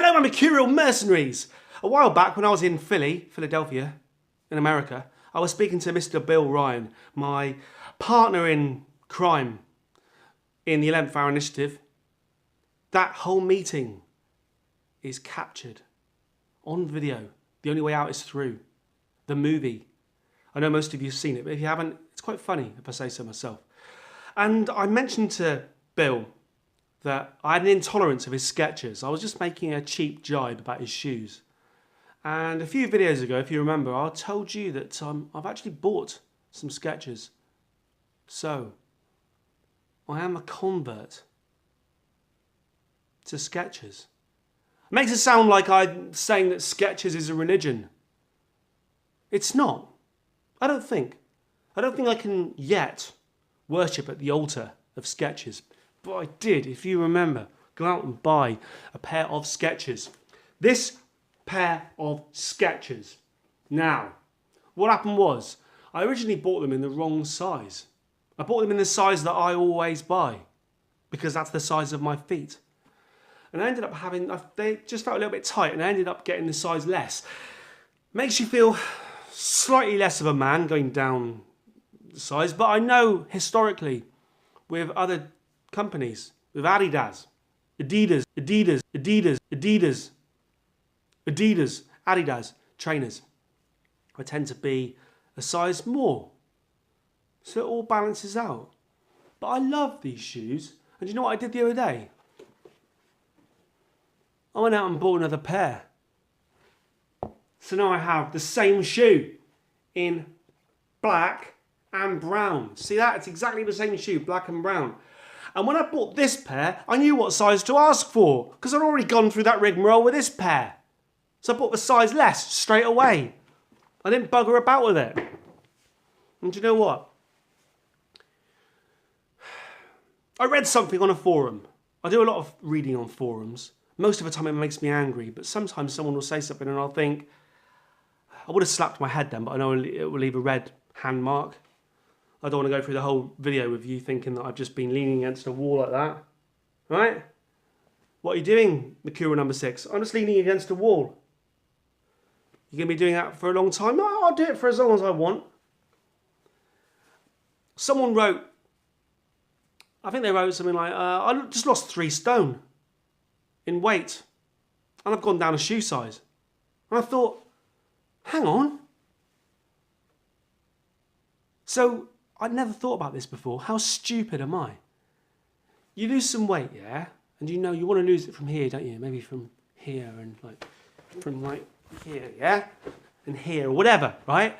Hello, my Mercurial mercenaries! A while back when I was in Philadelphia, in America, I was speaking to Mr. Bill Ryan, my partner in crime in the 11th Hour Initiative. That whole meeting is captured on video. The only way out is through the movie. I know most of you have seen it, but if you haven't, it's quite funny if I say so myself. And I mentioned to Bill that I had an intolerance of his Skechers. I was just making a cheap jibe about his shoes. And a few videos ago, if you remember, I told you that I've actually bought some Skechers. So, I am a convert to Skechers. It makes it sound like I'm saying that Skechers is a religion. It's not. I don't think I can yet worship at the altar of Skechers. But I did, if you remember, go out and buy a pair of Skechers. This pair of Skechers. Now, what happened was, I originally bought them in the wrong size. I bought them in the size that I always buy, because that's the size of my feet. And I ended up they just felt a little bit tight, and I ended up getting the size less. Makes you feel slightly less of a man going down the size, but I know historically with other companies, with Adidas, Adidas trainers, I tend to be a size more. So it all balances out. But I love these shoes. And you know what I did the other day? I went out and bought another pair. So now I have the same shoe in black and brown. See that? It's exactly the same shoe, black and brown. And when I bought this pair, I knew what size to ask for, because I'd already gone through that rigmarole with this pair. So I bought the size less straight away. I didn't bugger about with it. And do you know what? I read something on a forum. I do a lot of reading on forums. Most of the time it makes me angry, but sometimes someone will say something and I'll think, I would have slapped my head then, but I know it will leave a red hand mark. I don't want to go through the whole video with you thinking that I've just been leaning against a wall like that. Right? What are you doing, Mercurial number 6? I'm just leaning against a wall. You're going to be doing that for a long time? No, I'll do it for as long as I want. Someone wrote, I think they wrote something like, I just lost 3 stone in weight. And I've gone down a shoe size. And I thought, hang on. So, I'd never thought about this before. How stupid am I? You lose some weight, yeah? And you know you want to lose it from here, don't you? Maybe from here and from here, yeah? And here, or whatever, right?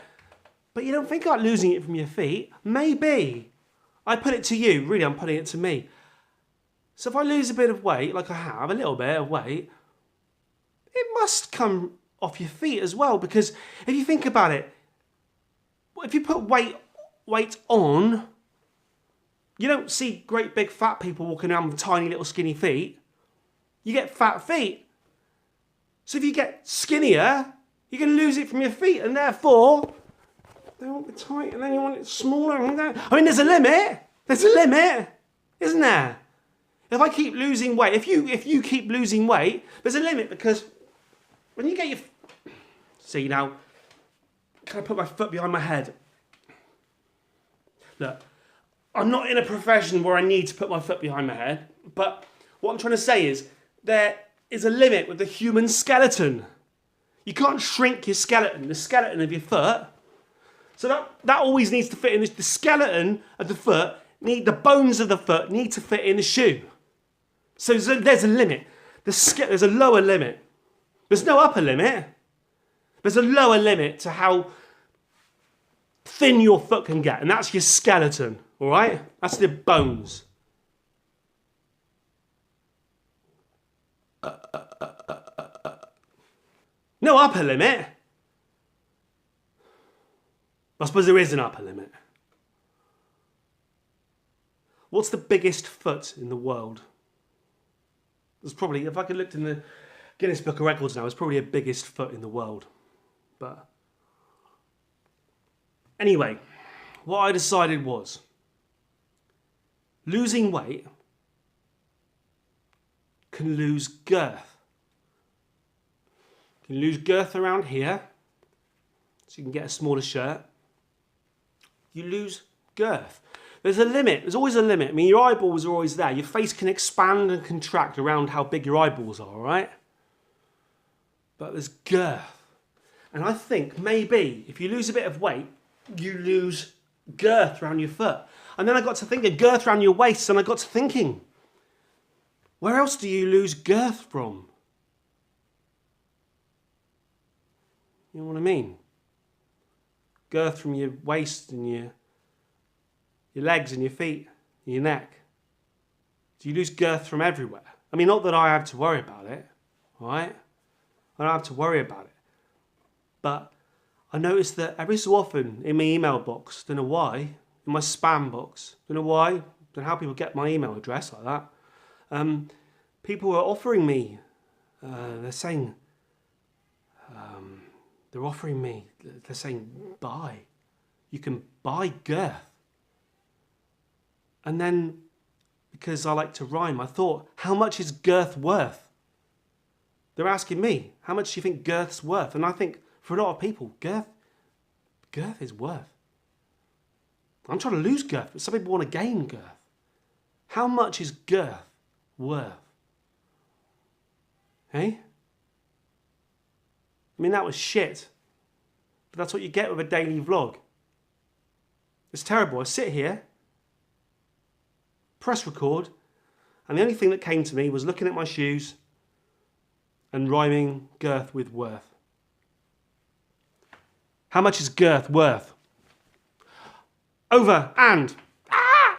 But you don't think about losing it from your feet. Maybe. I put it to you, really, I'm putting it to me. So if I lose a bit of weight, like I have, a little bit of weight, it must come off your feet as well, because if you think about it, if you put weight on, you don't see great big fat people walking around with tiny little skinny feet. You get fat feet. So if you get skinnier, you're going to lose it from your feet, and therefore they want it tight, and then you want it smaller. I mean, there's a limit. There's a limit, isn't there? If I keep losing weight, if you keep losing weight, there's a limit, because when you get your... See now, can I put my foot behind my head? Look, I'm not in a profession where I need to put my foot behind my head, but what I'm trying to say is there is a limit with the human skeleton. You can't shrink your skeleton, the skeleton of your foot. So that always needs to fit in the skeleton of the foot, the bones of the foot need to fit in the shoe. So there's a limit. There's a lower limit. There's no upper limit. There's a lower limit to how thin your foot can get, and that's your skeleton, all right? That's the bones. No upper limit. I suppose there is an upper limit. What's the biggest foot in the world? There's probably, if I could look in the Guinness Book of Records now, it's probably the biggest foot in the world. But anyway, what I decided was losing weight can lose girth. You lose girth around here, so you can get a smaller shirt. You lose girth. There's a limit. There's always a limit. I mean, your eyeballs are always there. Your face can expand and contract around how big your eyeballs are, all right? But there's girth. And I think maybe if you lose a bit of weight, you lose girth around your foot. And then I got to thinking, girth around your waist, and I got to thinking, where else do you lose girth from? You know what I mean? Girth from your waist and your legs and your feet and your neck. Do you lose girth from everywhere? I mean, not that I have to worry about it, all right? I don't have to worry about it. But I noticed that every so often in my email box, don't know why, in my spam box, don't know why, don't know how people get my email address like that. People are offering me, they're saying, they're offering me, they're saying, buy. You can buy girth. And then, because I like to rhyme, I thought, how much is girth worth? They're asking me, how much do you think girth's worth? And I think, for a lot of people, girth is worth. I'm trying to lose girth, but some people want to gain girth. How much is girth worth? Hey? I mean, that was shit. But that's what you get with a daily vlog. It's terrible. I sit here, press record, and the only thing that came to me was looking at my shoes and rhyming girth with worth. How much is girth worth? Over and